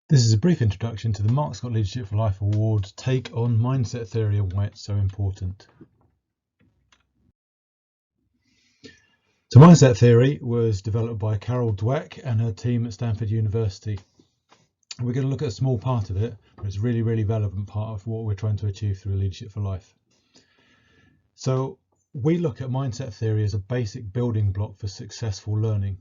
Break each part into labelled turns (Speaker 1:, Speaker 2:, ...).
Speaker 1: This is a brief introduction to the Mark Scott Leadership for Life Award take on mindset theory and why it's so important. So mindset theory was developed by Carol Dweck and her team at Stanford University. We're going to look at a small part of it, but it's a really relevant part of what we're trying to achieve through Leadership for Life. So we look at mindset theory as a basic building block for successful learning.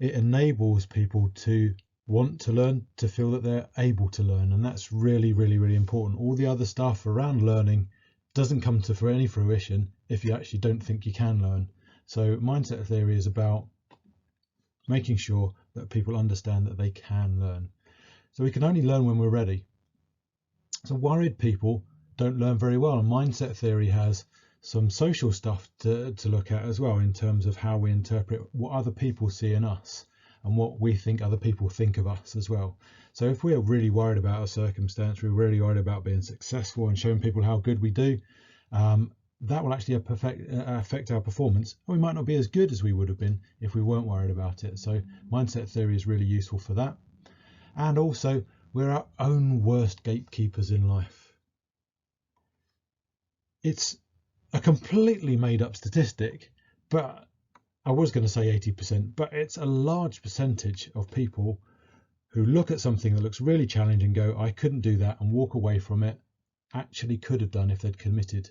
Speaker 1: It enables people to want to learn, to feel that they're able to learn, and that's really important. All the other stuff around learning doesn't come to any fruition if you actually don't think you can learn. So mindset theory is about making sure that people understand that they can learn. So we can only learn when we're ready. So worried people don't learn very well, and mindset theory has some social stuff to look at as well, in terms of how we interpret what other people see in us and what we think other people think of us as well. So if we're really worried about a circumstance, we're really worried about being successful and showing people how good we do, that will actually affect our performance. We might not be as good as we would have been if we weren't worried about it. So mindset theory is really useful for that. And also, we're our own worst gatekeepers in life. It's a completely made up statistic, but I was going to say 80%, but it's a large percentage of people who look at something that looks really challenging and go, I couldn't do that, and walk away from it, actually could have done if they'd committed.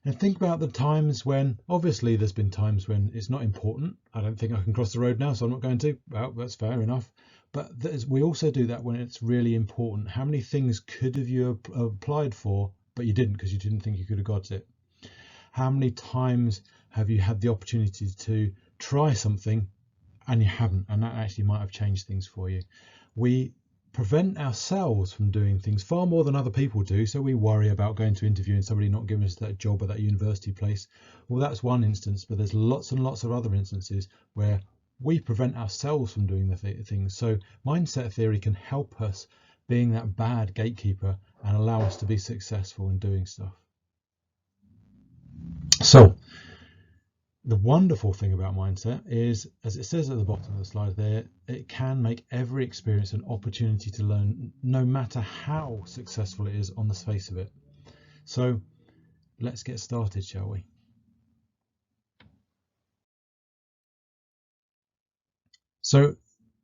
Speaker 1: And think about the times when, obviously there's been times when it's not important. I don't think I can cross the road now, so I'm not going to. Well, that's fair enough. But we also do that when it's really important. How many things could have you applied for, but you didn't because you didn't think you could have got it? How many times have you had the opportunity to try something and you haven't, and that actually might have changed things for you? We prevent ourselves from doing things far more than other people do. So we worry about going to interview and somebody not giving us that job at that university place. Well, that's one instance, but there's lots and lots of other instances where we prevent ourselves from doing the things. So mindset theory can help us being that bad gatekeeper and allow us to be successful in doing stuff. So the wonderful thing about mindset is, as it says at the bottom of the slide there, it can make every experience an opportunity to learn, no matter how successful it is on the face of it. So let's get started, shall we? So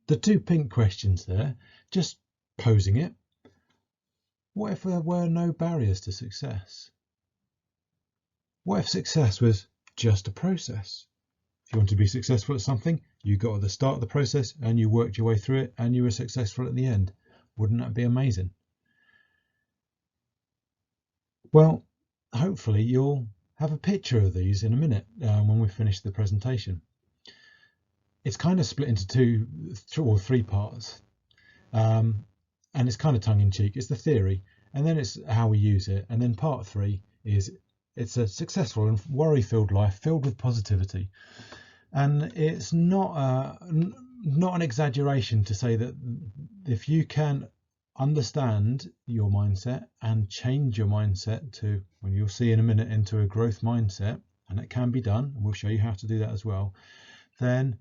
Speaker 1: the two pink questions there, just posing it. What if there were no barriers to success? What if success was just a process? If you want to be successful at something, you got at the start of the process and you worked your way through it and you were successful at the end. Wouldn't that be amazing? Well, hopefully you'll have a picture of these in a minute when we finish the presentation. It's kind of split into two or three parts, and it's kind of tongue-in-cheek. It's the theory, and then it's how we use it, and then part 3 is it's a successful and worry-filled life filled with positivity. And it's not an exaggeration to say that if you can understand your mindset and change your mindset to, when you'll see in a minute, into a growth mindset, and it can be done, and we'll show you how to do that as well, then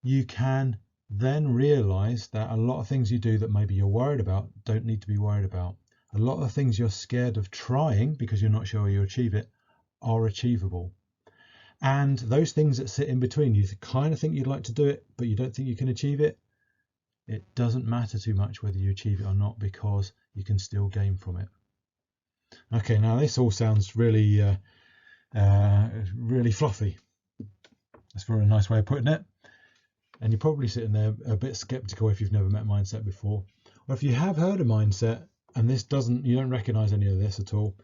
Speaker 1: you can then realize that a lot of things you do that maybe you're worried about don't need to be worried about. A lot of the things you're scared of trying because you're not sure you'll achieve it are achievable. And those things that sit in between, you kind of think you'd like to do it, but you don't think you can achieve it, it doesn't matter too much whether you achieve it or not, because you can still gain from it. Okay, now this all sounds really fluffy. That's a very nice way of putting it. And you're probably sitting there a bit skeptical if you've never met mindset before. Or if you have heard of mindset and you don't recognize any of this at all,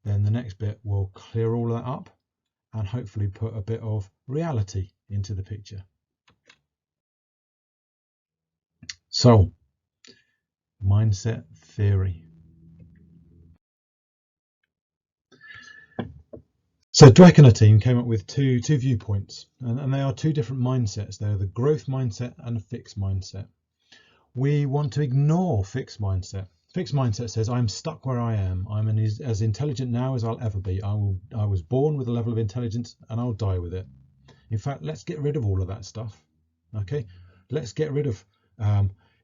Speaker 1: then the next bit will clear all of that up and hopefully put a bit of reality into the picture. So, mindset theory. So Dweck and a team came up with two viewpoints, and they are two different mindsets. They're the growth mindset and a fixed mindset. We want to ignore fixed mindset. Fixed mindset says, I'm stuck where I am. I'm as intelligent now as I'll ever be. I was born with a level of intelligence and I'll die with it. In fact, let's get rid of all of that stuff. Okay, let's get rid of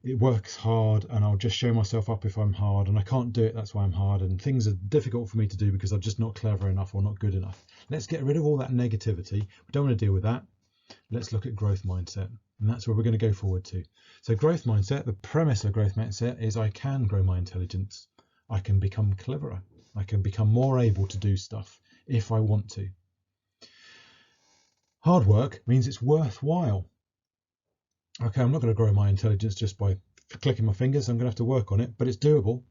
Speaker 1: it works hard and I'll just show myself up if I'm hard, and I can't do it, that's why I'm hard, and things are difficult for me to do because I'm just not clever enough or not good enough. Let's get rid of all that negativity. We don't want to deal with that. Let's look at growth mindset, and that's where we're going to go forward to. So growth mindset, the premise of growth mindset is I can grow my intelligence. I can become cleverer. I can become more able to do stuff if I want to. Hard work means it's worthwhile. Okay, I'm not going to grow my intelligence just by clicking my fingers. I'm going to have to work on it, but it's doable.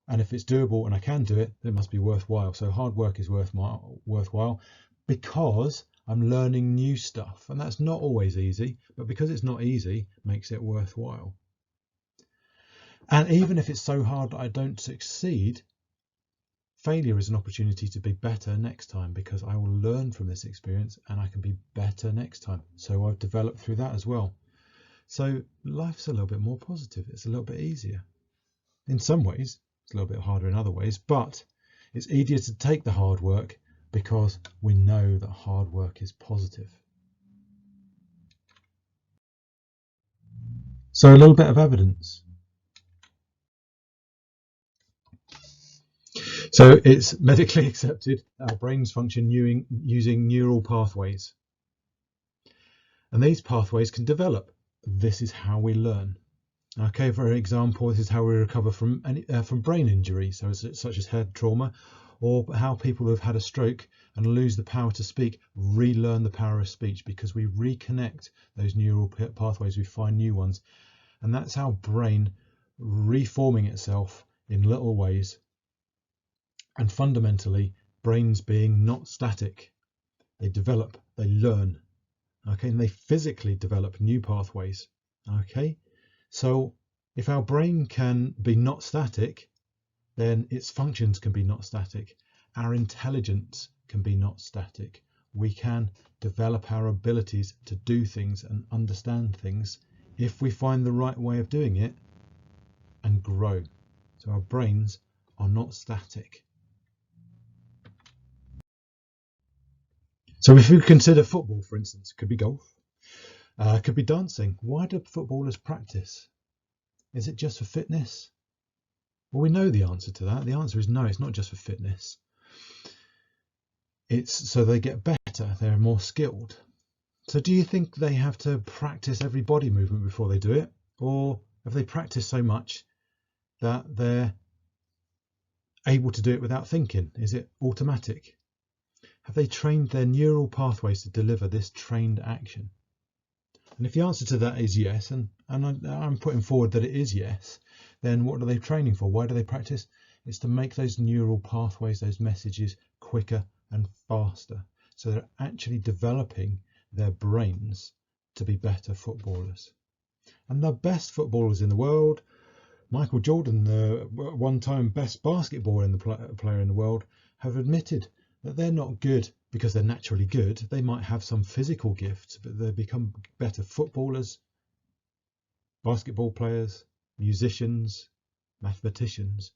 Speaker 1: And if it's doable and I can do it, then it must be worthwhile. So hard work is worthwhile because I'm learning new stuff. And that's not always easy, but because it's not easy, makes it worthwhile. And even if it's so hard that I don't succeed, failure is an opportunity to be better next time, because I will learn from this experience and I can be better next time. So I've developed through that as well. So life's a little bit more positive. It's a little bit easier. In some ways, it's a little bit harder in other ways, but it's easier to take the hard work because we know that hard work is positive. So a little bit of evidence. So it's medically accepted our brains function using neural pathways. And these pathways can develop. This is how we learn. Okay, for example, this is how we recover from brain injury, so such as head trauma, or how people who have had a stroke and lose the power to speak relearn the power of speech, because we reconnect those neural pathways, we find new ones. And that's our brain reforming itself in little ways. And fundamentally, brains being not static. They develop, they learn. Okay, and they physically develop new pathways. Okay, so if our brain can be not static, then its functions can be not static. Our intelligence can be not static. We can develop our abilities to do things and understand things if we find the right way of doing it and grow. So our brains are not static. So if we consider football, for instance, it could be golf, it could be dancing. Why do footballers practice? Is it just for fitness? Well, we know the answer to that. The answer is no, it's not just for fitness. It's so they get better, they're more skilled. So do you think they have to practice every body movement before they do it? Or have they practiced so much that they're able to do it without thinking? Is it automatic? Have they trained their neural pathways to deliver this trained action? And if the answer to that is yes, and I'm putting forward that it is yes, then what are they training for? Why do they practice? It's to make those neural pathways, those messages, quicker and faster. So they're actually developing their brains to be better footballers. And the best footballers in the world, Michael Jordan, the one-time best basketball player in the world, have admitted that they're not good because they're naturally good. They might have some physical gifts, but they become better footballers, basketball players, musicians, mathematicians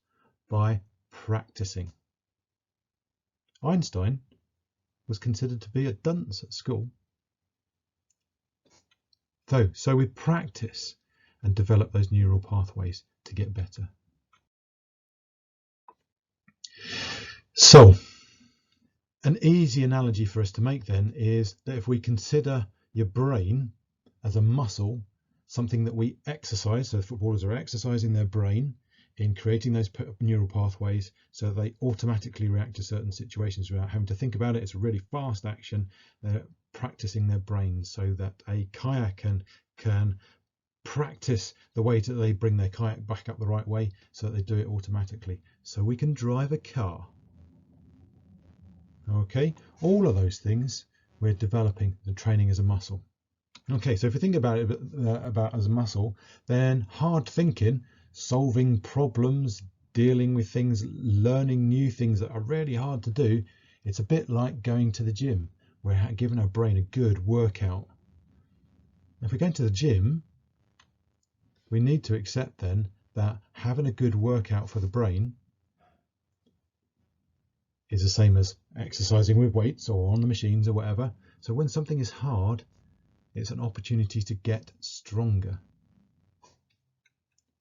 Speaker 1: by practicing. Einstein was considered to be a dunce at school. So we practice and develop those neural pathways to get better. So an easy analogy for us to make then is that if we consider your brain as a muscle, something that we exercise, so footballers are exercising their brain in creating those neural pathways so that they automatically react to certain situations without having to think about it. It's a really fast action. They're practicing their brains so that a kayaker can practice the way that they bring their kayak back up the right way so that they do it automatically. So we can drive a car. Okay, all of those things we're developing and training as a muscle. Okay, so if you think about it about as a muscle, then hard thinking, solving problems, dealing with things, learning new things that are really hard to do, it's a bit like going to the gym. We're giving our brain a good workout. If we go to the gym, we need to accept then that having a good workout for the brain is the same as exercising with weights or on the machines or whatever. So when something is hard, it's an opportunity to get stronger.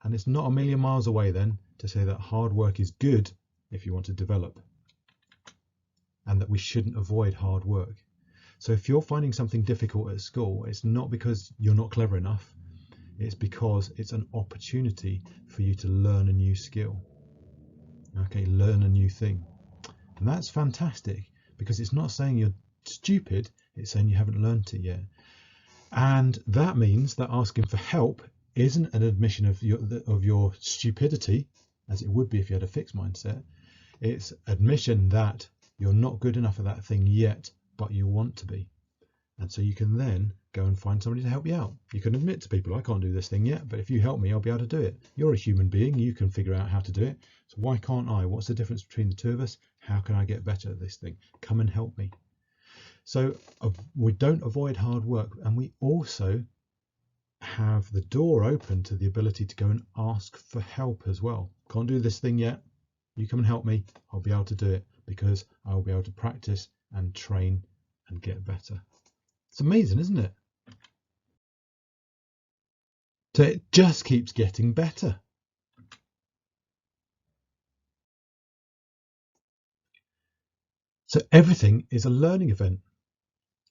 Speaker 1: And it's not a million miles away then to say that hard work is good if you want to develop, and that we shouldn't avoid hard work. So if you're finding something difficult at school, it's not because you're not clever enough, it's because it's an opportunity for you to learn a new skill. Okay, learn a new thing. And that's fantastic, because it's not saying you're stupid, it's saying you haven't learned it yet. And that means that asking for help isn't an admission of your stupidity, as it would be if you had a fixed mindset. It's admission that you're not good enough at that thing yet, but you want to be. And so you can then go and find somebody to help you out. You can admit to people, I can't do this thing yet, but if you help me, I'll be able to do it. You're a human being, you can figure out how to do it. So why can't I? What's the difference between the two of us? How can I get better at this thing? Come and help me. So we don't avoid hard work, and we also have the door open to the ability to go and ask for help as well. Can't do this thing yet. You come and help me. I'll be able to do it, because I'll be able to practice and train and get better. It's amazing, isn't it? So it just keeps getting better. So everything is a learning event.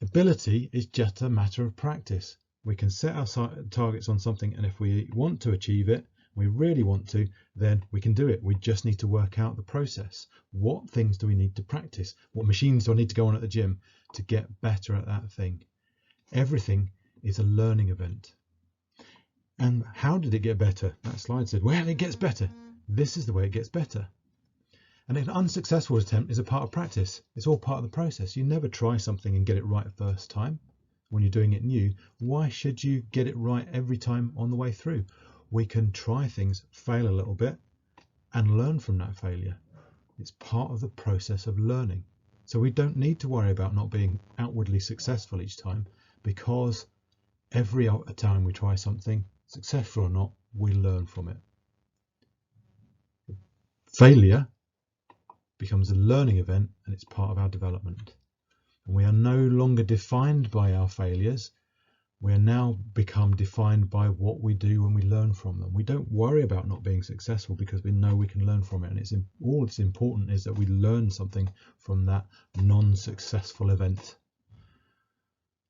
Speaker 1: Ability is just a matter of practice. We can set our targets on something, and if we want to achieve it, we really want to, then we can do it. We just need to work out the process. What things do we need to practice? What machines do I need to go on at the gym to get better at that thing? Everything is a learning event. And how did it get better? That slide said, well, it gets better. This is the way it gets better. And an unsuccessful attempt is a part of practice. It's all part of the process. You never try something and get it right first time. When you're doing it new, why should you get it right every time on the way through? We can try things, fail a little bit, and learn from that failure. It's part of the process of learning. So we don't need to worry about not being outwardly successful each time, because every time we try something, successful or not, we learn from it. Failure becomes a learning event, and it's part of our development. And we are no longer defined by our failures. We are now become defined by what we do when we learn from them. We don't worry about not being successful, because we know we can learn from it. And all that's important is that we learn something from that non-successful event.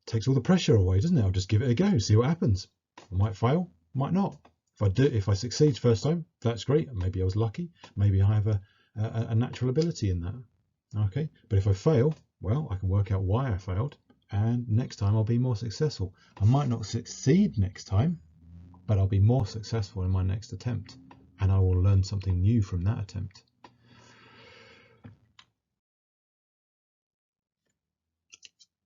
Speaker 1: It takes all the pressure away, doesn't it? I'll just give it a go, see what happens. I might fail, might not. If I succeed first time, that's great. Maybe I was lucky. Maybe I have a natural ability in that. Okay, but if I fail, well, I can work out why I failed, and next time I'll be more successful. I might not succeed next time, but I'll be more successful in my next attempt, and I will learn something new from that attempt.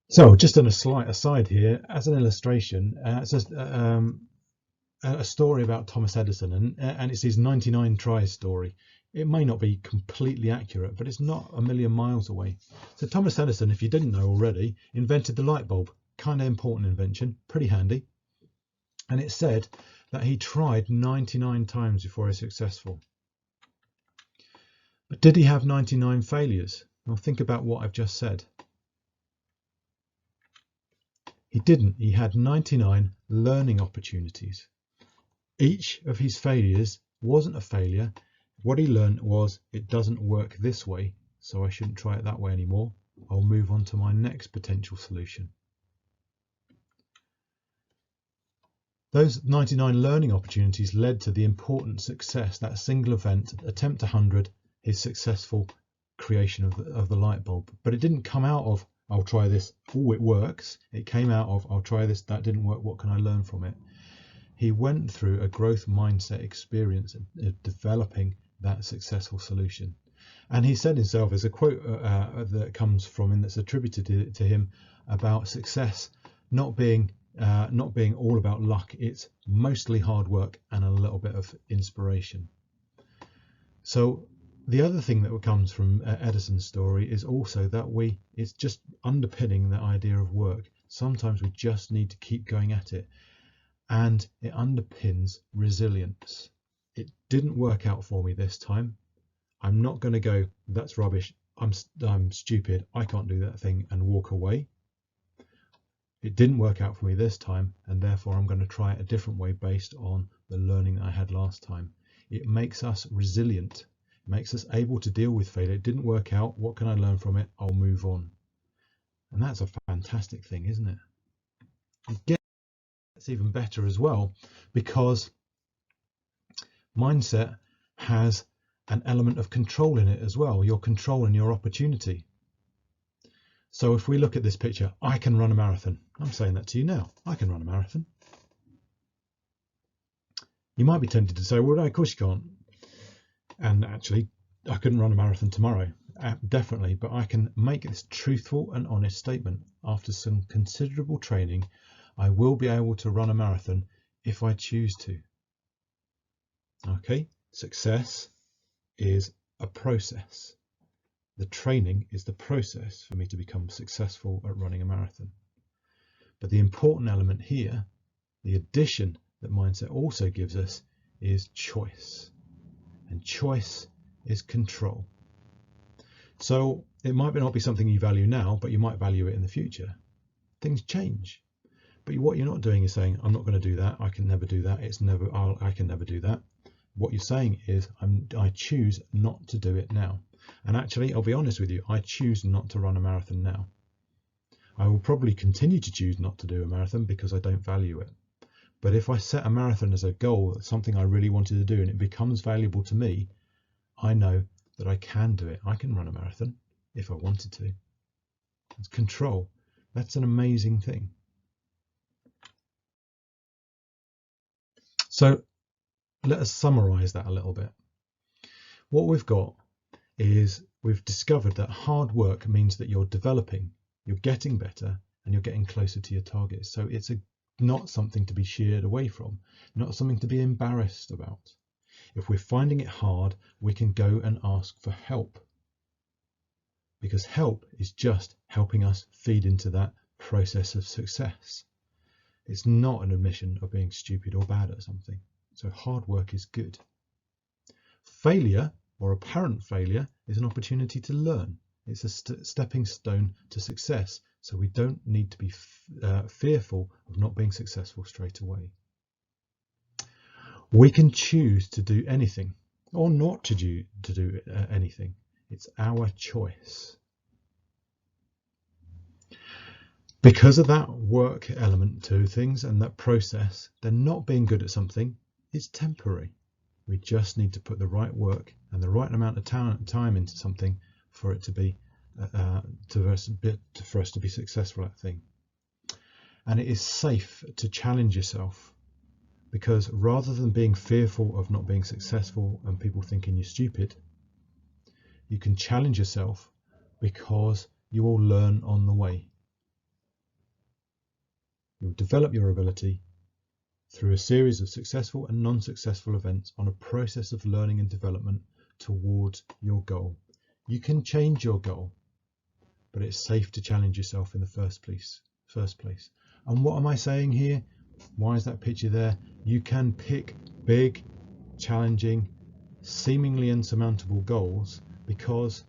Speaker 1: So just on a slight aside here, as an illustration, it's just a story about Thomas Edison, and it's his 99 tries story. It may not be completely accurate, but it's not a million miles away. So Thomas Edison, if you didn't know already, invented the light bulb. Kind of important invention, pretty handy. And it said that he tried 99 times before he was successful. But did he have 99 failures? Well, think about what I've just said. He didn't. He had 99 learning opportunities. Each of his failures wasn't a failure. What he learned was, it doesn't work this way, so I shouldn't try it that way anymore. I'll move on to my next potential solution. Those 99 learning opportunities led to the important success, that single event, attempt 100, his successful creation of the light bulb. But it didn't come out of, I'll try this, oh, it works. It came out of, I'll try this, that didn't work, what can I learn from it? He went through a growth mindset experience of developing that successful solution. And he said himself, there's a quote that comes from him that's attributed to him about success not being all about luck. It's mostly hard work and a little bit of inspiration. So the other thing that comes from Edison's story is also that it's just underpinning the idea of work. Sometimes we just need to keep going at it. And it underpins resilience. It didn't work out for me this time. I'm not going to go, that's rubbish, I'm stupid, I can't do that thing, and walk away. It didn't work out for me this time, and therefore I'm going to try it a different way based on the learning that I had last time. It makes us resilient. It makes us able to deal with failure. It didn't work out. What can I learn from it? I'll move on. And that's a fantastic thing, isn't it? Again, it's even better as well, because mindset has an element of control in it as well. You're controlling your opportunity. So if we look at this picture, I can run a marathon. I'm saying that to you now. I can run a marathon. You might be tempted to say, well, no, of course you can't. And actually, I couldn't run a marathon tomorrow. Definitely. But I can make this truthful and honest statement. After some considerable training, I will be able to run a marathon if I choose to. Okay. Success is a process. The training is the process for me to become successful at running a marathon. But the important element here, the addition that mindset also gives us, is choice. And choice is control. So it might not be something you value now, but you might value it in the future. Things change. But what you're not doing is saying, I'm not going to do that. I can never do that. I can never do that. What you're saying is, I choose not to do it now. And actually, I'll be honest with you, I choose not to run a marathon now. I will probably continue to choose not to do a marathon because I don't value it. But if I set a marathon as a goal, something I really wanted to do, and it becomes valuable to me, I know that I can do it. I can run a marathon if I wanted to. It's control. That's an amazing thing. So let us summarize that a little bit. What we've got is we've discovered that hard work means that you're developing, you're getting better, and you're getting closer to your targets. So it's not something to be sheared away from, not something to be embarrassed about. If we're finding it hard, we can go and ask for help, because help is just helping us feed into that process of success. It's not an admission of being stupid or bad at something. So hard work is good. Failure, or apparent failure, is an opportunity to learn. It's a stepping stone to success. So we don't need to be fearful of not being successful straight away. We can choose to do anything or not to do anything. It's our choice. Because of that work element to things and that process, then not being good at something is temporary. We just need to put the right work and the right amount of time into something for it to be for us to be successful at thing. And it is safe to challenge yourself, because rather than being fearful of not being successful and people thinking you're stupid, you can challenge yourself because you will learn on the way. You'll develop your ability through a series of successful and non-successful events on a process of learning and development towards your goal. You can change your goal, but it's safe to challenge yourself in the first place. And what am I saying here? Why is that picture there? You can pick big, challenging, seemingly insurmountable goals because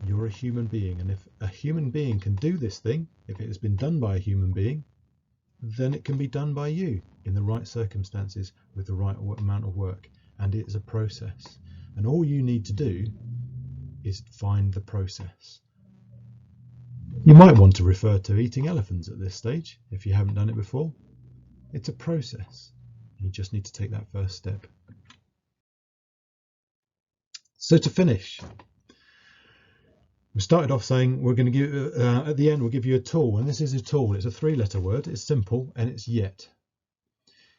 Speaker 1: you're a human being. And if a human being can do this thing, if it has been done by a human being, then it can be done by you in the right circumstances with the right amount of work. And it is a process. And all you need to do is find the process. You might want to refer to eating elephants at this stage if you haven't done it before. It's a process. You just need to take that first step. So to finish, we started off saying we're going to give, at the end, we'll give you a tool. And this is a tool. It's a 3-letter word. It's simple and it's yet.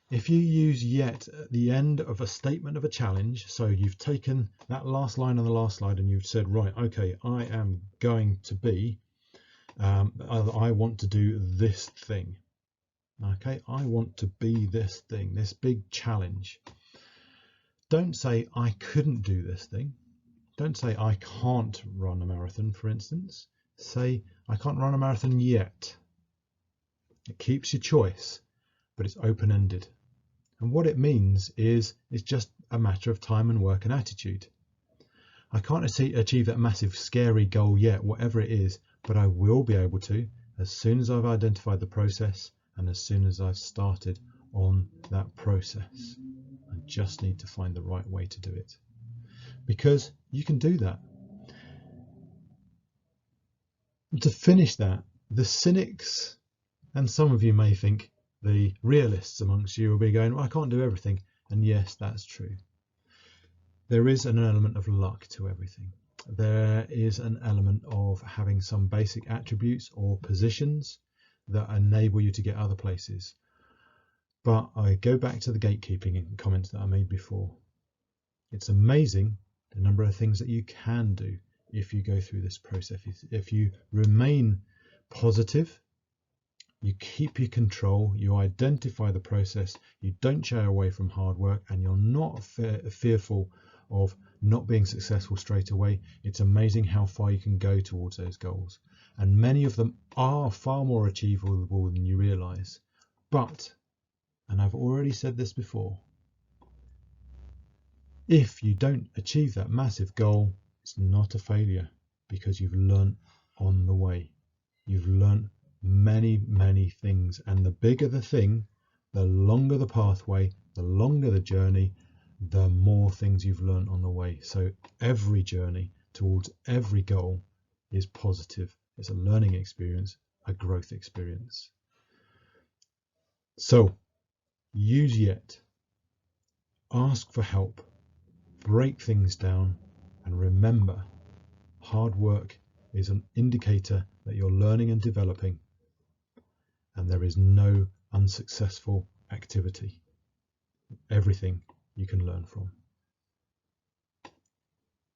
Speaker 1: If you use yet at the end of a statement of a challenge, so you've taken that last line on the last slide and you've said, right, okay, I am going to be, I want to do this thing. Okay, I want to be this thing, this big challenge. Don't say I couldn't do this thing. Don't say I can't run a marathon, for instance. Say I can't run a marathon yet. It keeps your choice, but it's open-ended. And what it means is it's just a matter of time and work and attitude. I can't achieve that massive scary goal yet, whatever it is, but I will be able to as soon as I've identified the process and as soon as I've started on that process. I just need to find the right way to do it, because you can do that. To finish that, the cynics, and some of you may think the realists amongst you will be going, well, I can't do everything. And yes, that's true. There is an element of luck to everything. There is an element of having some basic attributes or positions that enable you to get other places. But I go back to the gatekeeping comments that I made before. It's amazing the number of things that you can do if you go through this process. If you remain positive, you keep your control, you identify the process, you don't shy away from hard work, and you're not fearful of not being successful straight away, it's amazing how far you can go towards those goals. And many of them are far more achievable than you realize. But, and I've already said this before, if you don't achieve that massive goal, it's not a failure, because you've learned on the way. You've learned many things, and the bigger the thing, the longer the pathway, the longer the journey, the more things you've learned on the way. So every journey towards every goal is positive. It's a learning experience, a growth experience. So use yet, ask for help, break things down, and remember, hard work is an indicator that you're learning and developing, and there is no unsuccessful activity. Everything you can learn from.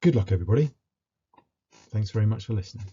Speaker 1: Good luck, everybody. Thanks very much for listening.